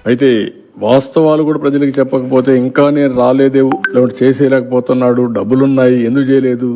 అయితే వాస్తవాలు కూడా ప్రజలకు చెప్పకపోతే ఇంకా నేను రాలేదే, లేకపోతే చేసేయలేకపోతున్నాడు, డబ్బులున్నాయి ఎందుకు చేయలేదు,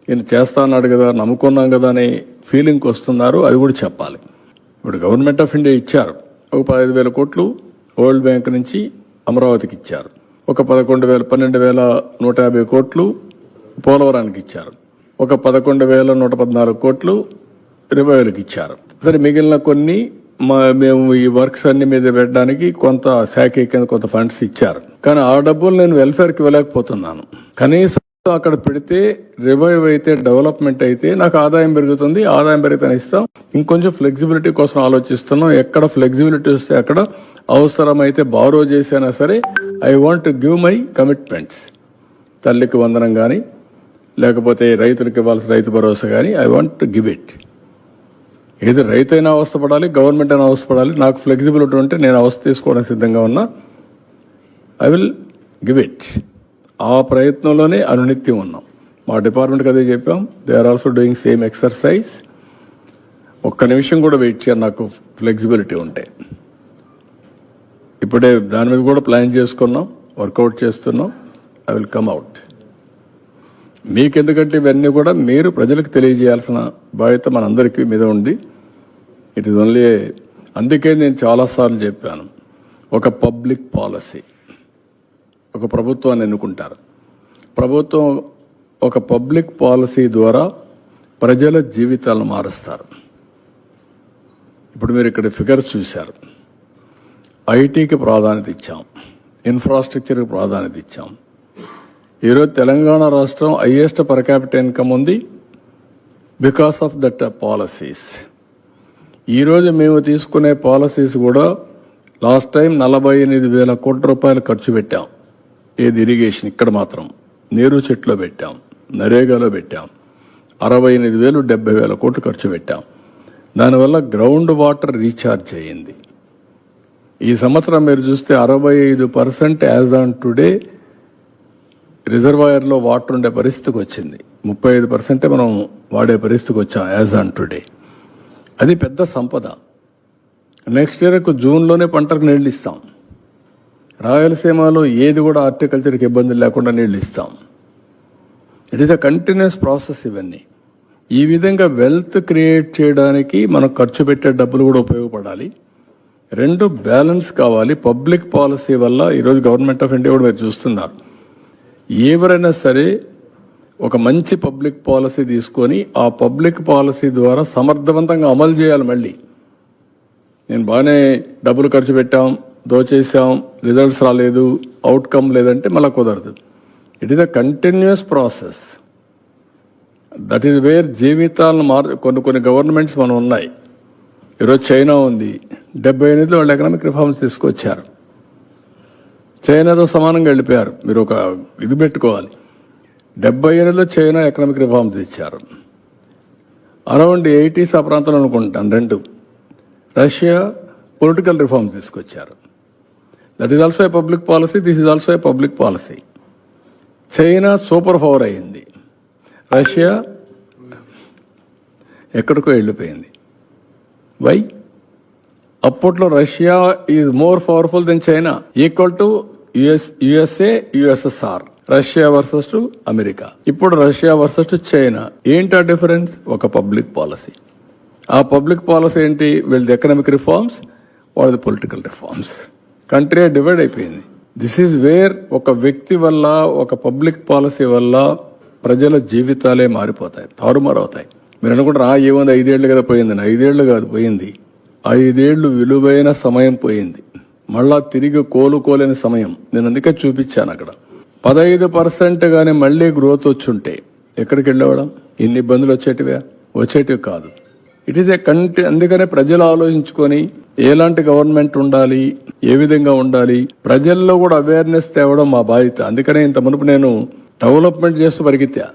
నేను చేస్తా అన్నాడు కదా, నమ్ముకున్నాం కదా అనే ఫీలింగ్ వస్తున్నారు. అది కూడా చెప్పాలి. ఇప్పుడు గవర్నమెంట్ ఆఫ్ ఇండియా ఇచ్చారు ఒక 15,000 కోట్లు వరల్డ్ బ్యాంక్ నుంచి అమరావతికి ఇచ్చారు. ఒక 12,150 కోట్లు పోలవరానికి ఇచ్చారు. ఒక 11,114 కోట్లు రివైవల్కి ఇచ్చారు. సరే, మిగిలిన కొన్ని మేము ఈ వర్క్స్ అన్ని మీద పెట్టడానికి కొంత శాఖ కింద కొంత ఫండ్స్ ఇచ్చారు. కానీ ఆ డబ్బులు నేను వెల్ఫేర్కి ఇవ్వలేకపోతున్నాను. కనీసం అక్కడ పెడితే రివైవ్ అయితే, డెవలప్మెంట్ అయితే నాకు ఆదాయం పెరుగుతుంది. ఆదాయం పెరిగితే ఇస్తాం. ఇంకొంచెం ఫ్లెక్సిబిలిటీ కోసం ఆలోచిస్తున్నాం. ఎక్కడ ఫ్లెక్సిబిలిటీ వస్తే అక్కడ అవసరమైతే బారో చేసినా సరే I want to give my commitments. తల్లికి వందనం కానీ, లేకపోతే రైతులకు ఇవ్వాల్సిన రైతు భరోసా కానీ I want to give it. ఏది రైతైనా అవస్థపడాలి, గవర్నమెంట్ అయినా అవస్థపడాలి. నాకు ఫ్లెక్సిబిలిటీ ఉంటే నేను అవస్థ తీసుకోవడానికి సిద్ధంగా ఉన్నా. I will give it. ఆ ప్రయత్నంలోనే అనునిత్యం ఉన్నాం. మా డిపార్ట్మెంట్కి అదే చెప్పాం. They are also doing same exercise. ఒక్క నిమిషం కూడా వెయిట్ చేయాలి నాకు ఫ్లెక్సిబిలిటీ ఉంటే. ఇప్పుడే దాని మీద కూడా ప్లాన్ చేసుకున్నాం, వర్కౌట్ చేస్తున్నాం. I will come out. మీకెందుకంటే ఇవన్నీ కూడా మీరు ప్రజలకు తెలియజేయాల్సిన బాధ్యత మనందరికీ మీద ఉంది. ఇట్ ఈస్ ఓన్లీ, అందుకే నేను చాలాసార్లు చెప్పాను, ఒక పబ్లిక్ పాలసీ, ఒక ప్రభుత్వాన్ని ఎన్నుకుంటారు. ప్రభుత్వం ఒక పబ్లిక్ పాలసీ ద్వారా ప్రజల జీవితాలను మారుస్తారు. ఇప్పుడు మీరు ఇక్కడ ఫిగర్స్ చూశారు. ఐటీకి ప్రాధాన్యత ఇచ్చాం, ఇన్ఫ్రాస్ట్రక్చర్కి ప్రాధాన్యత ఇచ్చాం. ఈరోజు తెలంగాణ రాష్ట్రం హైయెస్ట్ పర్ క్యాపిటల్ ఇన్కమ్ ఉంది బికాస్ ఆఫ్ దట్ పాలసీస్. ఈరోజు మేము తీసుకునే పాలసీస్ కూడా లాస్ట్ టైం 48,000 కోట్ల రూపాయలు ఖర్చు పెట్టాం. ఏది ఇరిగేషన్, ఇక్కడ మాత్రం నీరు చెట్లో పెట్టాం, నరేగాలో పెట్టాం. 68,000 70,000 కోట్లు ఖర్చు పెట్టాం. దానివల్ల గ్రౌండ్ వాటర్ రీఛార్జ్ అయ్యింది. ఈ సంవత్సరం మీరు చూస్తే 65% యాజ్ ఆన్ టుడే రిజర్వాయర్లో వాటర్ ఉండే పరిస్థితికి వచ్చింది. 35% మనం వాడే పరిస్థితికి వచ్చాం యాజ్ ఆన్ టుడే. అది పెద్ద సంపద. నెక్స్ట్ ఇయర్కు జూన్లోనే పంటకు నీళ్లు ఇస్తాం. రాయలసీమలో ఏది కూడా హార్టికల్చర్కి ఇబ్బందులు లేకుండా నీళ్లు ఇస్తాం. It is a continuous process. ఇవన్నీ ఈ విధంగా వెల్త్ క్రియేట్ చేయడానికి మనం ఖర్చు పెట్టే డబ్బులు కూడా ఉపయోగపడాలి. రెండు బ్యాలెన్స్ కావాలి. పబ్లిక్ పాలసీ వల్ల ఈరోజు గవర్నమెంట్ ఆఫ్ ఇండియా కూడా మీరు చూస్తున్నారు, ఎవరైనా సరే ఒక మంచి పబ్లిక్ పాలసీ తీసుకొని ఆ పబ్లిక్ పాలసీ ద్వారా సమర్థవంతంగా అమలు చేయాలి. మళ్ళీ నేను బాగానే డబ్బులు ఖర్చు పెట్టాం, దోచేసాం, రిజల్ట్స్ రాలేదు, అవుట్కమ్ లేదంటే మళ్ళీ కుదరదు. It is a continuous process. That is where జీవితాలను కొన్ని గవర్నమెంట్స్ మనం ఉన్నాయి. ఈరోజు చైనా ఉంది, 78లో వాళ్ళు ఎకనామిక్ రిఫార్మ్స్ తీసుకొచ్చారు. చైనాతో సమానంగా వెళ్ళిపోయారు. మీరు ఒక ఇది పెట్టుకోవాలి. 78లో చైనా ఎకనామిక్ రిఫార్మ్స్ ఇచ్చారు. అరౌండ్ 80s ఆ ప్రాంతంలో అనుకుంటాను రెండు. రష్యా పొలిటికల్ రిఫార్మ్స్ తీసుకొచ్చారు. That is also a public policy. This is also a public policy. China super power అయింది, రష్యా ఎక్కడికో వెళ్ళిపోయింది. వై? అప్పట్లో Russia is more powerful then China, equal to USA, USSR. Russia versus to America. ఇప్పుడు Russia versus to China. ఏంటి ఆ difference? ఒక public policy. ఆ public policy ఏంటి? వీళ్ళది ఎకనామిక్ రిఫార్మ్స్, వాళ్ళది పొలిటికల్ రిఫార్మ్స్. కంట్రీ డివైడ్ అయిపోయింది. దిస్ ఈజ్ వేర్ ఒక వ్యక్తి వల్ల, ఒక పబ్లిక్ పాలసీ వల్ల ప్రజల జీవితాలే మారిపోతాయి, తారుమారవుతాయి. మీరు అనుకుంటారా ఏముంది 5 ఏళ్ళు కదా పోయిందని. 5 ఏళ్ళు కాదు పోయింది, 5 ఏళ్ళు విలువైన సమయం పోయింది. మళ్ళా తిరిగి కోలుకోలేని సమయం. నేను అందుకే చూపించాను అక్కడ 15% కానీ మళ్లీ గ్రోత్ వచ్చుంటే ఎక్కడికి వెళ్ళేవాళ్ళం? ఇన్ని ఇబ్బందులు వచ్చేటివి కాదు. ఇట్ ఈస్ ఏ అందుకనే ప్రజలు ఆలోచించుకొని ఎలాంటి గవర్నమెంట్ ఉండాలి, ఏ విధంగా ఉండాలి, ప్రజల్లో కూడా అవేర్నెస్ తేవడం మా బాధ్యత. అందుకనే ఇంత మునుపు నేను డెవలప్మెంట్ చేస్తూ పరిగెత్తా.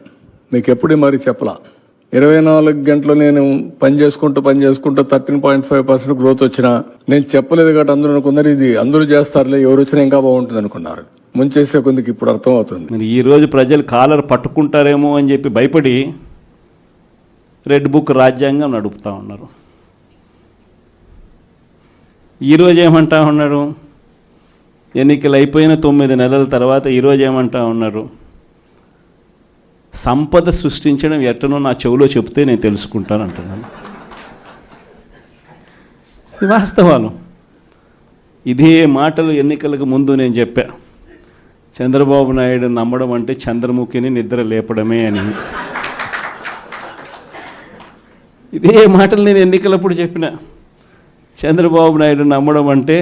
మీకు ఎప్పుడు మరి చెప్పలా. 24 గంటలు నేను పని చేసుకుంటూ 13.5% గ్రోత్ వచ్చినా నేను చెప్పలేదు కాబట్టి అందరూ అనుకున్నారు ఇది అందరూ చేస్తారులే, ఎవరు వచ్చినా ఇంకా బాగుంటుంది అనుకున్నారు. ముంచేసే కొందికి ఇప్పుడు అర్థం అవుతుంది. మరి ఈ రోజు ప్రజలు కాలర్ పట్టుకుంటారేమో అని చెప్పి భయపడి రెడ్ బుక్ రాజ్యాంగం నడుపుతా ఉన్నారు. ఈరోజు ఏమంటా ఉన్నారు? ఎన్నికలు అయిపోయిన 9 నెలల తర్వాత ఈరోజు ఏమంటా ఉన్నారు, సంపద సృష్టించడం ఎట్టనో నా చెవిలో చెప్తే నేను తెలుసుకుంటాను అంటున్నాను. ఇది వాస్తవాలు. ఇదే మాటలు ఎన్నికలకు ముందు నేను చెప్పా. చంద్రబాబు నాయుడు నమ్మడం అంటే చంద్రముఖిని నిద్ర లేపడమే అని. ఇదే మాటలు నేను ఎన్నికలప్పుడు చెప్పిన. చంద్రబాబు నాయుడు నమ్మడం అంటే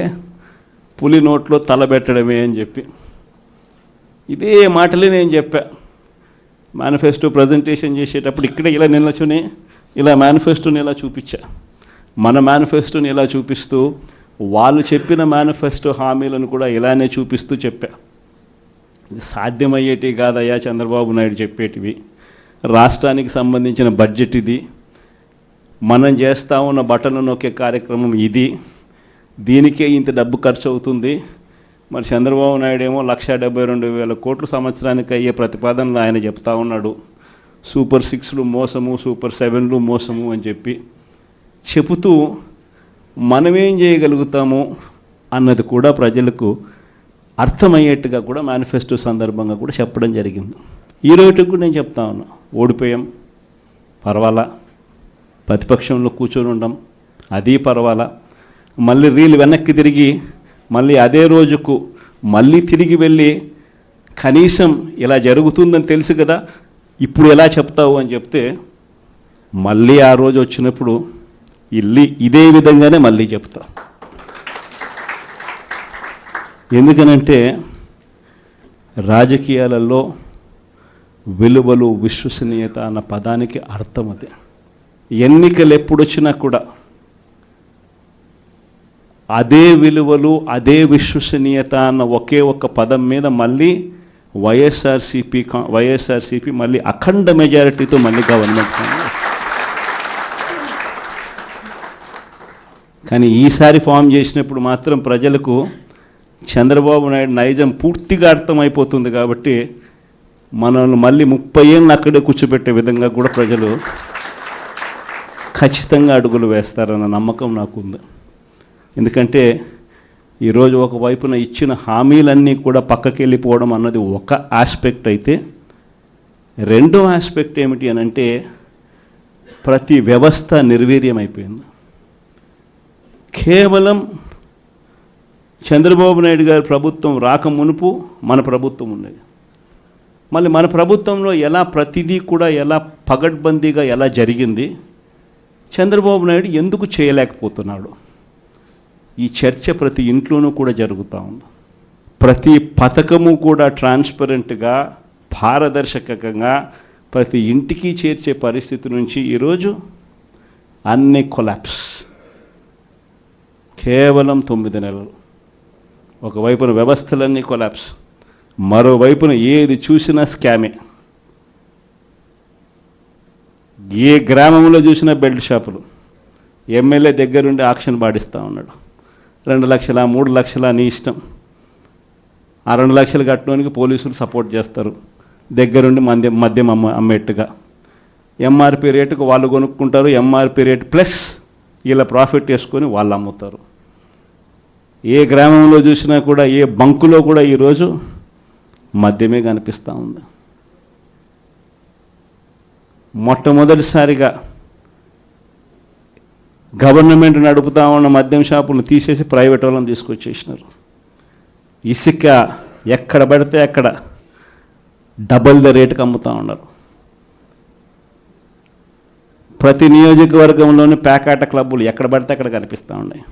పులి నోట్లో తలబెట్టడమే అని చెప్పి ఇదే మాటలే నేను చెప్పా. మేనిఫెస్టో ప్రజెంటేషన్ చేసేటప్పుడు ఇక్కడ ఇలా నిల్చుని ఇలా మేనిఫెస్టోని ఇలా చూపించా. మన మేనిఫెస్టోని ఇలా చూపిస్తూ వాళ్ళు చెప్పిన మేనిఫెస్టో హామీలను కూడా ఇలానే చూపిస్తూ చెప్పా. ఇది సాధ్యమయ్యేటివి కాదయ్యా చంద్రబాబు నాయుడు చెప్పేటివి. రాష్ట్రానికి సంబంధించిన బడ్జెట్ ఇది, మనం చేస్తూ ఉన్న బటన్లు నొక్కే కార్యక్రమం ఇది, దీనికే ఇంత డబ్బు ఖర్చు అవుతుంది. మరి చంద్రబాబు నాయుడు ఏమో 1,72,000 కోట్లు సంవత్సరానికి అయ్యే ప్రతిపాదనలు ఆయన చెప్తా ఉన్నాడు. సూపర్ 6లు మోసము, సూపర్ 7లు మోసము అని చెప్పి చెబుతూ మనమేం చేయగలుగుతాము అన్నది కూడా ప్రజలకు అర్థమయ్యేట్టుగా కూడా మేనిఫెస్టో సందర్భంగా కూడా చెప్పడం జరిగింది. ఈ రోజుకి కూడా నేను చెప్తా ఉన్నా, ఓడిపోయాం పర్వాలా, ప్రతిపక్షంలో కూర్చొని ఉండం అది పర్వాలా, మళ్ళీ రీలు వెనక్కి తిరిగి మళ్ళీ అదే రోజుకు మళ్ళీ తిరిగి వెళ్ళి కనీసం ఇలా జరుగుతుందని తెలుసు కదా ఇప్పుడు ఎలా చెప్తావు అని చెప్తే మళ్ళీ ఆ రోజు వచ్చినప్పుడు ఇదే విధంగానే మళ్ళీ చెప్తా. ఎందుకనంటే రాజకీయాలలో విలువలు, విశ్వసనీయత అన్న పదానికి అర్థం అదే. ఎన్నికలు ఎప్పుడొచ్చినా కూడా అదే విలువలు, అదే విశ్వసనీయత అన్న ఒకే ఒక్క పదం మీద మళ్ళీ వైఎస్ఆర్సీపీ మళ్ళీ అఖండ మెజారిటీతో మళ్ళీ గవర్నమెంట్. కానీ ఈసారి ఫామ్ చేసినప్పుడు మాత్రం ప్రజలకు చంద్రబాబు నాయుడు నైజం పూర్తిగా అర్థమైపోతుంది. కాబట్టి మనల్ని మళ్ళీ 30 ఏళ్ళు అక్కడే కూర్చోబెట్టే విధంగా కూడా ప్రజలు ఖచ్చితంగా అడుగులు వేస్తారన్న నమ్మకం నాకుంది. ఎందుకంటే ఈరోజు ఒకవైపున ఇచ్చిన హామీలన్నీ కూడా పక్కకి వెళ్ళిపోవడం అన్నది ఒక ఆస్పెక్ట్ అయితే, రెండో ఆస్పెక్ట్ ఏమిటి అని అంటే ప్రతి వ్యవస్థ నిర్వీర్యం అయిపోయింది. కేవలం చంద్రబాబు నాయుడు గారి ప్రభుత్వం రాక మునుపు మన ప్రభుత్వం ఉండేది. మళ్ళీ మన ప్రభుత్వంలో ఎలా ప్రతిదీ కూడా ఎలా పగడ్బందీగా ఎలా జరిగింది, చంద్రబాబు నాయుడు ఎందుకు చేయలేకపోతున్నాడు, ఈ చర్చ ప్రతి ఇంట్లోనూ కూడా జరుగుతూ ఉంది. ప్రతి పథకము కూడా ట్రాన్స్పరెంట్గా, పారదర్శకంగా ప్రతి ఇంటికి చేర్చే పరిస్థితి నుంచి ఈరోజు అన్ని కొలాప్స్. కేవలం 9 నెలలు. ఒకవైపున వ్యవస్థలన్నీ కొలాప్స్, మరోవైపున ఏది చూసినా స్కామే. ఏ గ్రామంలో చూసినా బెల్ట్ షాపులు. ఎమ్మెల్యే దగ్గరుండి ఆక్షన్ పాడిస్తూ ఉన్నాడు. 2 లక్షల 3 లక్షల నీ ఇష్టం. ఆ 2 లక్షలు కట్టడానికి పోలీసులు సపోర్ట్ చేస్తారు, దగ్గరుండి మద్యం అమ్మేట్టుగా. ఎంఆర్పి రేటుకు వాళ్ళు కొనుక్కుంటారు, ఎంఆర్పి రేటు ప్లస్ వీళ్ళ ప్రాఫిట్ వేసుకొని వాళ్ళు అమ్ముతారు. ఏ గ్రామంలో చూసినా కూడా, ఏ బంకులో కూడా ఈరోజు మద్యమే కనిపిస్తూ ఉంది. మొట్టమొదటిసారిగా గవర్నమెంట్ నడుపుతా ఉన్న మద్యం షాపులను తీసేసి ప్రైవేట్ వాళ్ళని తీసుకొచ్చేసినారు. ఇసుక ఎక్కడ పడితే అక్కడ డబుల్ ద రేటుకి అమ్ముతూ ఉన్నారు. ప్రతి నియోజకవర్గంలోని ప్యాకాట క్లబ్బులు ఎక్కడ పడితే అక్కడ కనిపిస్తూ ఉన్నాయి.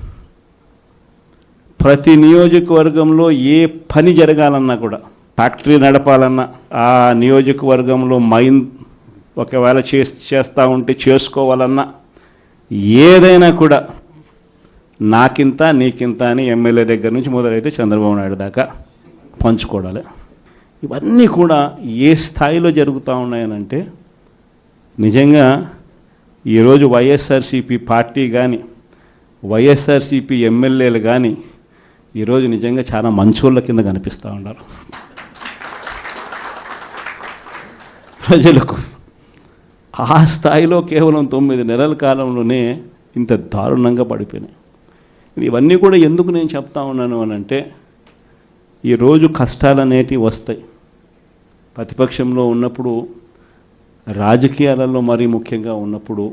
ప్రతి నియోజకవర్గంలో ఏ పని జరగాలన్నా కూడా, ఫ్యాక్టరీ నడపాలన్నా, ఆ నియోజకవర్గంలో మైన్ ఒకవేళ చేస్తూ ఉంటే చేసుకోవాలన్నా, ఏదైనా కూడా నాకింత నీకింత అని ఎమ్మెల్యే దగ్గర నుంచి మొదలైతే చంద్రబాబు నాయుడు దాకా పంచుకోవడాలి. ఇవన్నీ కూడా ఏ స్థాయిలో జరుగుతూ ఉన్నాయనంటే, నిజంగా ఈరోజు వైఎస్ఆర్సీపీ పార్టీ కానీ, వైఎస్ఆర్సీపీ ఎమ్మెల్యేలు కానీ ఈరోజు నిజంగా చాలా మంచోళ్ళ కింద కనిపిస్తూ ఉన్నారు ప్రజలకు. ఆ స్థాయిలో కేవలం 9 నెలల కాలంలోనే ఇంత దారుణంగా పడిపోయినాయి. ఇవన్నీ కూడా ఎందుకు నేను చెప్తా ఉన్నాను అని అంటే, ఈరోజు కష్టాలు అనేటివి వస్తాయి. ప్రతిపక్షంలో ఉన్నప్పుడు, రాజకీయాలలో మరీ ముఖ్యంగా ఉన్నప్పుడు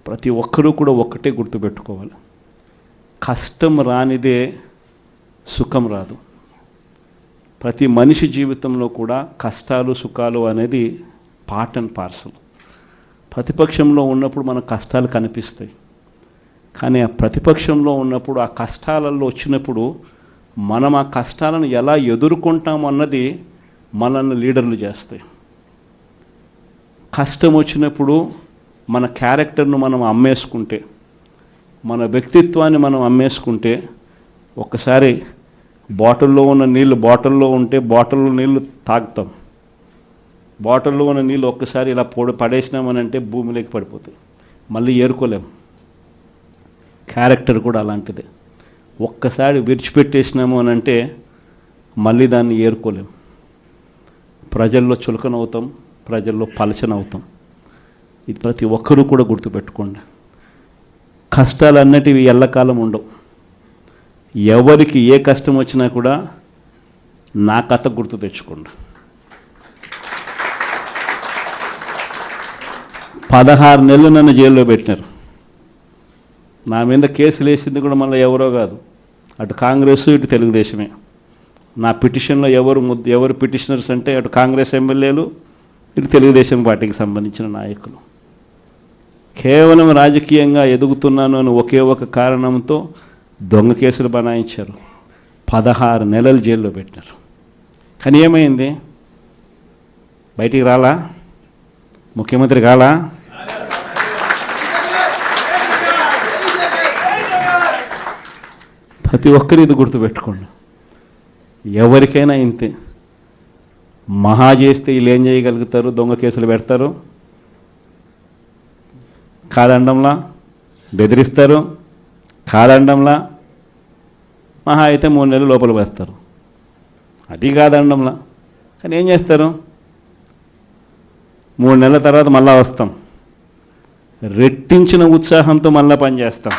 ప్రతి ఒక్కరూ కూడా ఒక్కటే గుర్తుపెట్టుకోవాలి, కష్టం రానిదే సుఖం రాదు. ప్రతి మనిషి జీవితంలో కూడా కష్టాలు సుఖాలు అనేది పార్ట్ అండ్ పార్సల్. ప్రతిపక్షంలో ఉన్నప్పుడు మన కష్టాలు కనిపిస్తాయి, కానీ ఆ ప్రతిపక్షంలో ఉన్నప్పుడు ఆ కష్టాలలో వచ్చినప్పుడు మనం ఆ కష్టాలను ఎలా ఎదుర్కొంటాం అన్నది మనల్ని లీడర్లు చేస్తాయి. కష్టం వచ్చినప్పుడు మన క్యారెక్టర్ను మనం అమ్మేసుకుంటే, మన వ్యక్తిత్వాన్ని మనం అమ్మేసుకుంటే, ఒక్కసారి బాటిల్లో ఉన్న నీళ్ళు బాటిల్లో ఉంటే బాటిల్లో నీళ్ళు తాగుతాం, బాటిల్లో ఉన్న నీళ్ళు ఒక్కసారి ఇలా పడేసినామనంటే భూమిలోకి పడిపోతాయి, మళ్ళీ ఏరుకోలేం. క్యారెక్టర్ కూడా అలాంటిదే. ఒక్కసారి విడిచిపెట్టేసినాము అని అంటే మళ్ళీ దాన్ని ఏరుకోలేం. ప్రజల్లో చులకనవుతాం, ప్రజల్లో పలచనవుతాం. ఇది ప్రతి ఒక్కరూ కూడా గుర్తుపెట్టుకోండి. కష్టాలు అన్నటివి ఎల్లకాలం ఉండవు. ఎవరికి ఏ కష్టం వచ్చినా కూడా నా కథ గుర్తు తెచ్చుకోండి. 16 నెలలు నన్ను జైల్లో పెట్టినారు. నా మీద కేసులు వేసింది కూడా మళ్ళీ ఎవరో కాదు, అటు కాంగ్రెస్ ఇటు తెలుగుదేశమే. నా పిటిషన్లో ఎవరు పిటిషనర్స్ అంటే అటు కాంగ్రెస్ ఎమ్మెల్యేలు, ఇటు తెలుగుదేశం పార్టీకి సంబంధించిన నాయకులు. కేవలం రాజకీయంగా ఎదుగుతున్నాను అని ఒకే ఒక కారణంతో దొంగ కేసులు బనాయించారు. 16 నెలలు జైల్లో పెట్టినారు. కానీ ఏమైంది? బయటికి రాలా? ముఖ్యమంత్రి కాలా? ప్రతి ఒక్కరు ఇది గుర్తుపెట్టుకోండి. ఎవరికైనా ఇంతే. మహా చేస్తే వీళ్ళు ఏం చేయగలుగుతారు? దొంగ కేసులు పెడతారు, కాదండంలా బెదిరిస్తారు, కాదండంలా మహా అయితే 3 నెలలు లోపల వేస్తారు, అది కాదండంలా. కానీ ఏం చేస్తారు? 3 నెలల తర్వాత మళ్ళా వస్తాం, రెట్టించిన ఉత్సాహంతో మళ్ళా పనిచేస్తాం.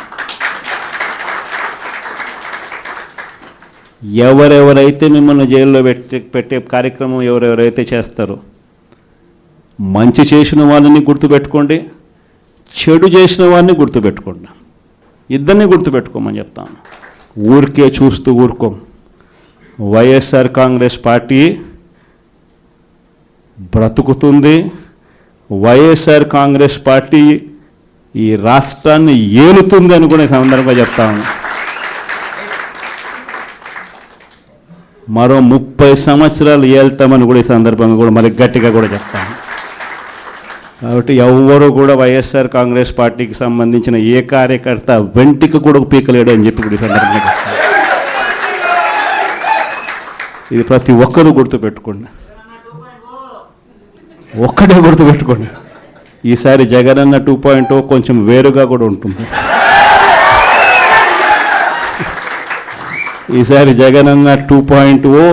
ఎవరెవరైతే మిమ్మల్ని జైల్లో పెట్టే కార్యక్రమం ఎవరెవరైతే చేస్తారో, మంచి చేసిన వాళ్ళని గుర్తుపెట్టుకోండి, చెడు చేసిన వాడిని గుర్తుపెట్టుకోండి. ఇద్దరిని గుర్తుపెట్టుకోమని చెప్తాను. ఊరికే చూస్తూ ఊరుకోం. వైఎస్ఆర్ కాంగ్రెస్ పార్టీ బ్రతుకుతుంది. వైఎస్ఆర్ కాంగ్రెస్ పార్టీ ఈ రాష్ట్రాన్ని ఏలుతుంది అని కూడా ఈ సందర్భంగా చెప్తాను. మరో 30 సంవత్సరాలు ఏళ్తామని కూడా ఈ సందర్భంగా కూడా మరి గట్టిగా కూడా చెప్తాను. కాబట్టి ఎవరు కూడా వైఎస్ఆర్ కాంగ్రెస్ పార్టీకి సంబంధించిన ఏ కార్యకర్త వెంటికి కూడా పీకలేడు అని చెప్పి కూడా ఈ సందర్భంగా చెప్తాను. ఇది ప్రతి ఒక్కరూ గుర్తుపెట్టుకోండి, ఒక్కటే గుర్తుపెట్టుకోండి. ఈసారి జగనన్న 2.0 కొంచెం వేరుగా కూడా ఉంటుంది. ఈసారి జగనన్న 2.0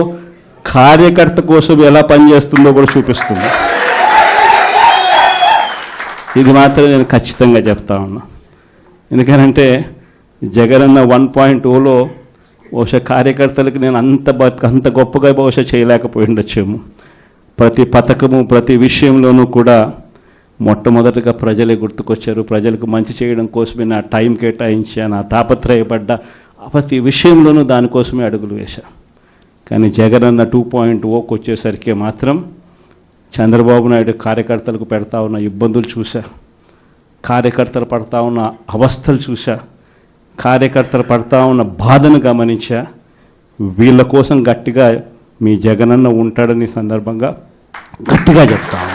కార్యకర్త కోసం ఎలా పనిచేస్తుందో కూడా చూపిస్తుంది. ఇది మాత్రం నేను ఖచ్చితంగా చెప్తా ఉన్నా. ఎందుకనంటే జగనన్న 1.0లో బహుశా కార్యకర్తలకు నేను అంత గొప్పగా బహుశా చేయలేకపోయి ఉండొచ్చేమో. ప్రతి పథకము ప్రతి విషయంలోనూ కూడా మొట్టమొదటిగా ప్రజలే గుర్తుకొచ్చారు. ప్రజలకు మంచి చేయడం కోసమే నా టైం కేటాయించా, నా తాపత్రయపడ్డ ప్రతి విషయంలోనూ దానికోసమే అడుగులు వేశా. కానీ జగనన్న 2.0కి వచ్చేసరికి మాత్రం చంద్రబాబు నాయుడు కార్యకర్తలకు పెడతా ఉన్న ఇబ్బందులు చూశా, కార్యకర్తలు పడతా ఉన్న అవస్థలు చూశా, కార్యకర్తలు పడతా ఉన్న బాధను గమనించా. వీళ్ళ కోసం గట్టిగా మీ జగనన్న ఉంటాడని సందర్భంగా గట్టిగా చెప్తాను.